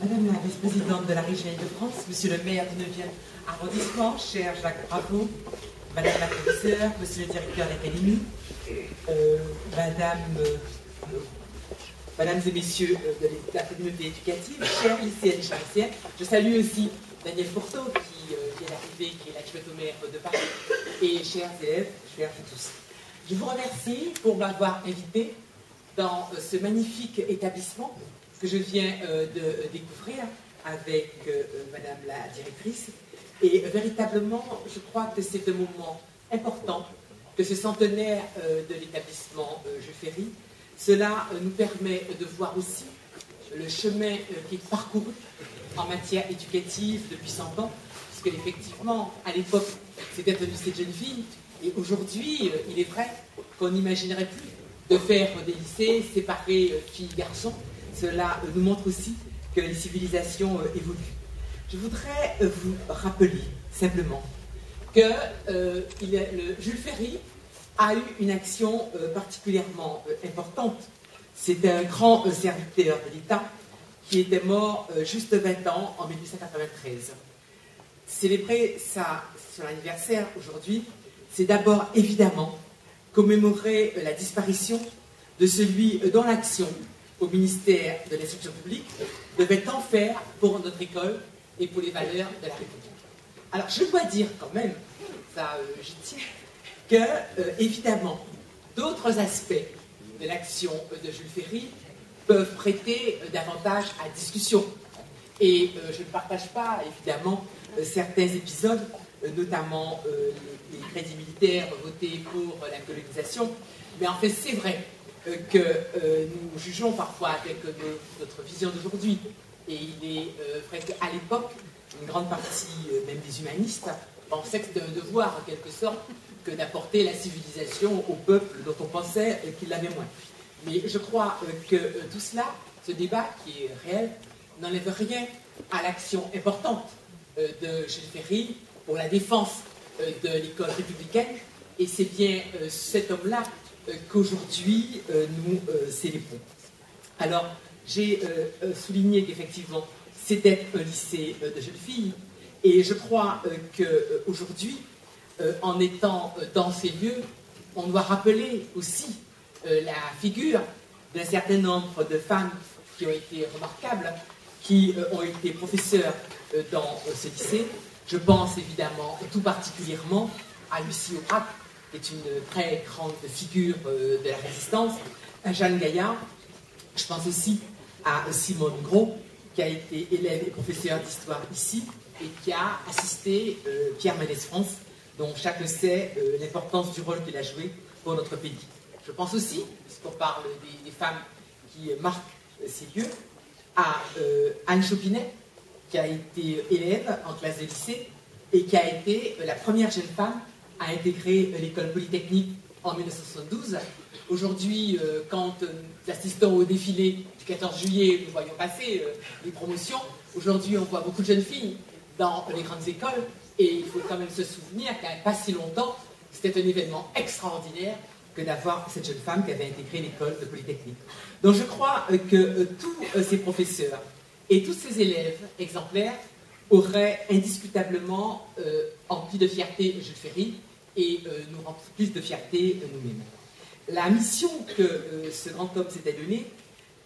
Madame la vice-présidente de la région Île-de-France, monsieur le maire du 9e arrondissement, cher Jacques Bravo, madame la professeure, monsieur le directeur d'académie, mesdames et messieurs de la communauté éducative, chers lycéennes et chers lycéens, je salue aussi Daniel Pourteau qui vient d'arriver, qui est l'adjoint au maire de Paris, et chers élèves, chers tous. Je vous remercie pour m'avoir invité dans ce magnifique établissement que je viens de découvrir avec madame la directrice. Et véritablement, je crois que c'est un moment important, que ce centenaire de l'établissement Jules Ferry. Cela nous permet de voir aussi le chemin qui est parcouru en matière éducative depuis 100 ans, puisque effectivement, à l'époque, c'était un lycée de jeunes filles, et aujourd'hui, il est vrai qu'on n'imaginerait plus de faire des lycées séparés filles-garçons. Cela nous montre aussi que les civilisations évoluent. Je voudrais vous rappeler simplement que Jules Ferry a eu une action particulièrement importante. C'était un grand serviteur de l'État qui était mort juste 20 ans en 1893. Célébrer son anniversaire aujourd'hui, c'est d'abord évidemment commémorer la disparition de celui dont l'action au ministère de l'Instruction publique devait tant faire pour notre école et pour les valeurs de la République. Alors je dois dire quand même, ça j'y tiens, que évidemment d'autres aspects de l'action de Jules Ferry peuvent prêter davantage à discussion. Et je ne partage pas évidemment certains épisodes, notamment les crédits militaires votés pour la colonisation, mais en fait c'est vrai que nous jugeons parfois avec notre vision d'aujourd'hui. Et il est vrai qu'à l'époque, une grande partie, même des humanistes, pensaient que c'était un devoir, en quelque sorte, que d'apporter la civilisation au peuple dont on pensait qu'il l'avait moins. Mais je crois que tout cela, ce débat qui est réel, n'enlève rien à l'action importante de Jules Ferry pour la défense de l'école républicaine. Et c'est bien cet homme-là qu'aujourd'hui nous célébrons. Alors, j'ai souligné qu'effectivement, c'était un lycée de jeunes filles, et je crois qu'aujourd'hui, en étant dans ces lieux, on doit rappeler aussi la figure d'un certain nombre de femmes qui ont été remarquables, qui ont été professeurs dans ce lycée. Je pense évidemment tout particulièrement à Lucie Aubrac, qui est une très grande figure de la résistance, à Jeanne Gaillard. Je pense aussi à Simone Gros, qui a été élève et professeur d'histoire ici, et qui a assisté Pierre Mendès France, dont chacun sait l'importance du rôle qu'il a joué pour notre pays. Je pense aussi, puisqu'on parle des femmes qui marquent ces lieux, à Anne Chopinet, qui a été élève en classe de lycée, et qui a été la première jeune femme à intégrer l'école polytechnique en 1972. Aujourd'hui, quand nous assistons au défilé du 14 juillet, nous voyons passer les promotions. Aujourd'hui, on voit beaucoup de jeunes filles dans les grandes écoles, et il faut quand même se souvenir qu'à pas si longtemps, c'était un événement extraordinaire que d'avoir cette jeune femme qui avait intégré l'école de polytechnique. Donc je crois que tous ces professeurs et tous ces élèves exemplaires auraient indiscutablement empli de fierté Jules Ferry et nous remplissent de fierté nous-mêmes. La mission que ce grand homme s'était donnée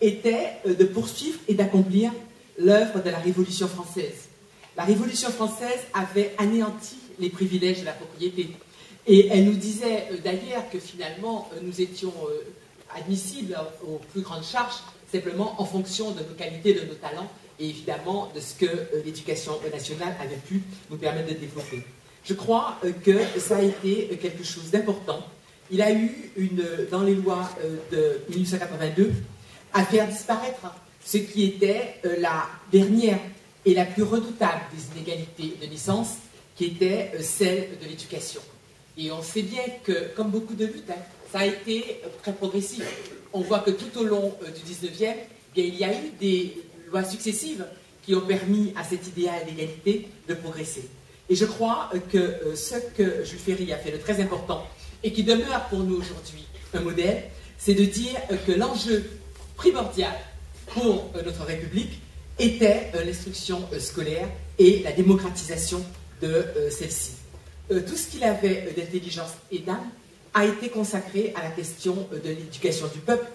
était de poursuivre et d'accomplir l'œuvre de la Révolution française. La Révolution française avait anéanti les privilèges de la propriété. Et elle nous disait d'ailleurs que finalement nous étions admissibles aux plus grandes charges simplement en fonction de nos qualités, de nos talents et évidemment de ce que l'éducation nationale avait pu nous permettre de développer. Je crois que ça a été quelque chose d'important. Il a eu, dans les lois de 1882, à faire disparaître ce qui était la dernière et la plus redoutable des inégalités de naissance, qui était celle de l'éducation. Et on sait bien que, comme beaucoup de luttes, ça a été très progressif. On voit que tout au long du 19e, il y a eu des lois successives qui ont permis à cet idéal d'égalité de progresser. Et je crois que ce que Jules Ferry a fait de très important, et qui demeure pour nous aujourd'hui un modèle, c'est de dire que l'enjeu primordial pour notre République était l'instruction scolaire et la démocratisation de celle-ci. Tout ce qu'il avait d'intelligence et d'âme a été consacré à la question de l'éducation du peuple.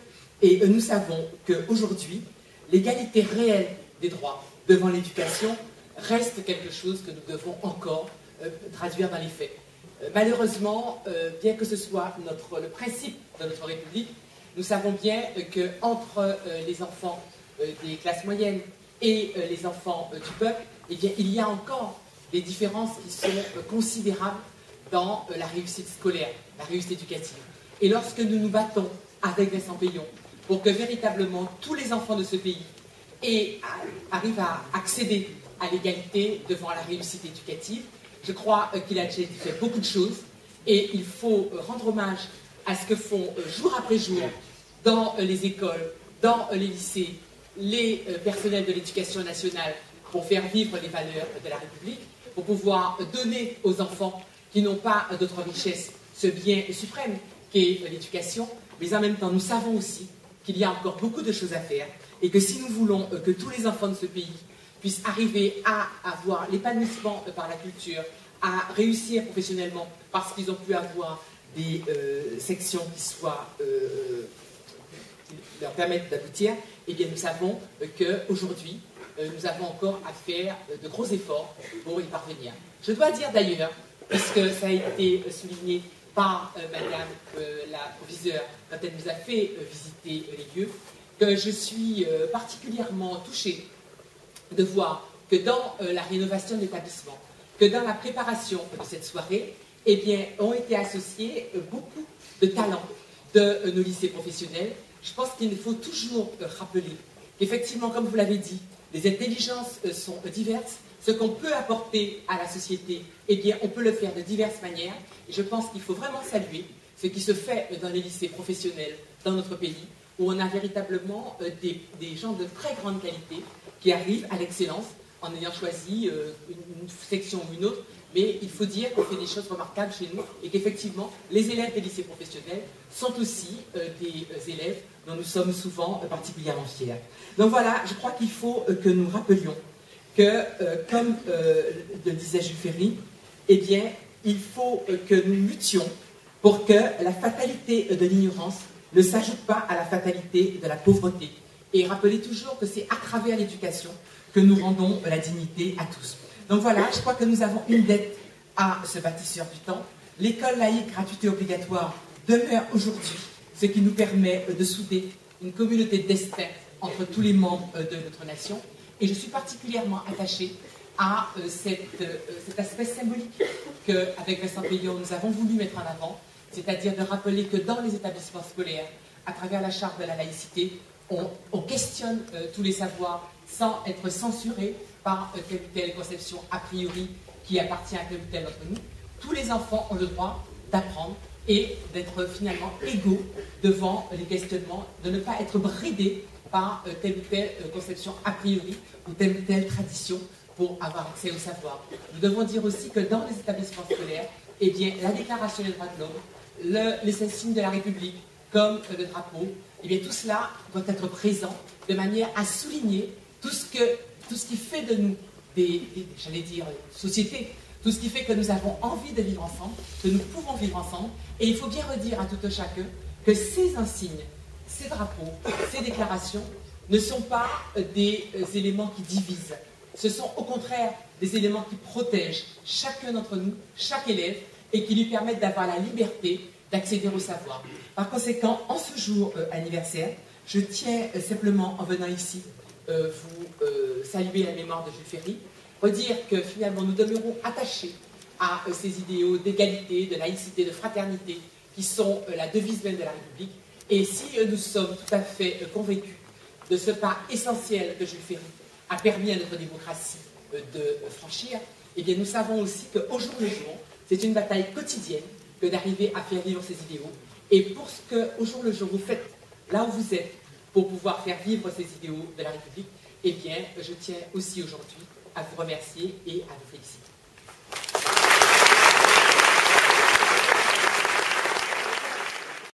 Et nous savons qu'aujourd'hui, l'égalité réelle des droits devant l'éducation reste quelque chose que nous devons encore traduire dans les faits. Malheureusement, bien que ce soit le principe de notre République, nous savons bien qu'entre les enfants des classes moyennes et les enfants du peuple, eh bien, il y a encore des différences qui sont considérables dans la réussite scolaire, la réussite éducative. Et lorsque nous nous battons avec Vincent Peillon pour que véritablement tous les enfants de ce pays arrivent à accéder à l'égalité devant la réussite éducative, je crois qu'il a déjà fait beaucoup de choses et il faut rendre hommage à ce que font jour après jour dans les écoles, dans les lycées, les personnels de l'éducation nationale pour faire vivre les valeurs de la République, pour pouvoir donner aux enfants qui n'ont pas d'autre richesse ce bien suprême qu'est l'éducation, mais en même temps nous savons aussi qu'il y a encore beaucoup de choses à faire et que si nous voulons que tous les enfants de ce pays puissent arriver à avoir l'épanouissement par la culture, à réussir professionnellement parce qu'ils ont pu avoir des sections qui leur permettent d'aboutir, eh bien nous savons qu'aujourd'hui, nous avons encore à faire de gros efforts pour y parvenir. Je dois dire d'ailleurs, puisque ça a été souligné par Madame la proviseure quand elle nous a fait visiter les lieux, que je suis particulièrement touchée de voir que dans la rénovation de l'établissement, que dans la préparation de cette soirée, eh bien, ont été associés beaucoup de talents de nos lycées professionnels. Je pense qu'il faut toujours rappeler qu'effectivement, comme vous l'avez dit, les intelligences sont diverses. Ce qu'on peut apporter à la société, eh bien, on peut le faire de diverses manières. Et je pense qu'il faut vraiment saluer ce qui se fait dans les lycées professionnels dans notre pays, où on a véritablement des gens de très grande qualité qui arrivent à l'excellence en ayant choisi une section ou une autre. Mais il faut dire qu'on fait des choses remarquables chez nous et qu'effectivement, les élèves des lycées professionnels sont aussi des élèves dont nous sommes souvent particulièrement fiers. Donc voilà, je crois qu'il faut que nous rappelions que, comme le disait Jules Ferry, eh bien, il faut que nous luttions pour que la fatalité de l'ignorance ne s'ajoute pas à la fatalité de la pauvreté. Et rappelez toujours que c'est à travers l'éducation que nous rendons la dignité à tous. Donc voilà, je crois que nous avons une dette à ce bâtisseur du temps. L'école laïque gratuite et obligatoire demeure aujourd'hui ce qui nous permet de souder une communauté de destin entre tous les membres de notre nation. Et je suis particulièrement attachée à cet aspect symbolique qu'avec Vincent Peillon, nous avons voulu mettre en avant, c'est-à-dire de rappeler que dans les établissements scolaires, à travers la charte de la laïcité, on questionne tous les savoirs sans être censuré par telle ou telle conception a priori qui appartient à tel ou tel d'entre nous. Tous les enfants ont le droit d'apprendre et d'être finalement égaux devant les questionnements, de ne pas être bridés par telle ou telle conception a priori ou telle tradition pour avoir accès au savoir. Nous devons dire aussi que dans les établissements scolaires, eh bien, la Déclaration des droits de l'homme, les insignes de la République, comme le drapeau, eh bien, tout cela doit être présent de manière à souligner tout ce qui fait de nous j'allais dire, société, tout ce qui fait que nous avons envie de vivre ensemble, que nous pouvons vivre ensemble. Et il faut bien redire à tout un chacun que ces insignes, ces drapeaux, ces déclarations ne sont pas des éléments qui divisent. Ce sont au contraire des éléments qui protègent chacun d'entre nous, chaque élève, et qui lui permettent d'avoir la liberté d'accéder au savoir. Par conséquent, en ce jour anniversaire, je tiens simplement, en venant ici, vous saluer la mémoire de Jules Ferry, redire que finalement nous demeurons attachés à ces idéaux d'égalité, de laïcité, de fraternité, qui sont la devise même de la République. Et si nous sommes tout à fait convaincus de ce pas essentiel que Jules Ferry a permis à notre démocratie de franchir, eh bien nous savons aussi qu'au jour le jour, c'est une bataille quotidienne que d'arriver à faire vivre ces idéaux. Et pour ce qu'au jour le jour vous faites là où vous êtes pour pouvoir faire vivre ces idéaux de la République, eh bien je tiens aussi aujourd'hui à vous remercier et à vous féliciter.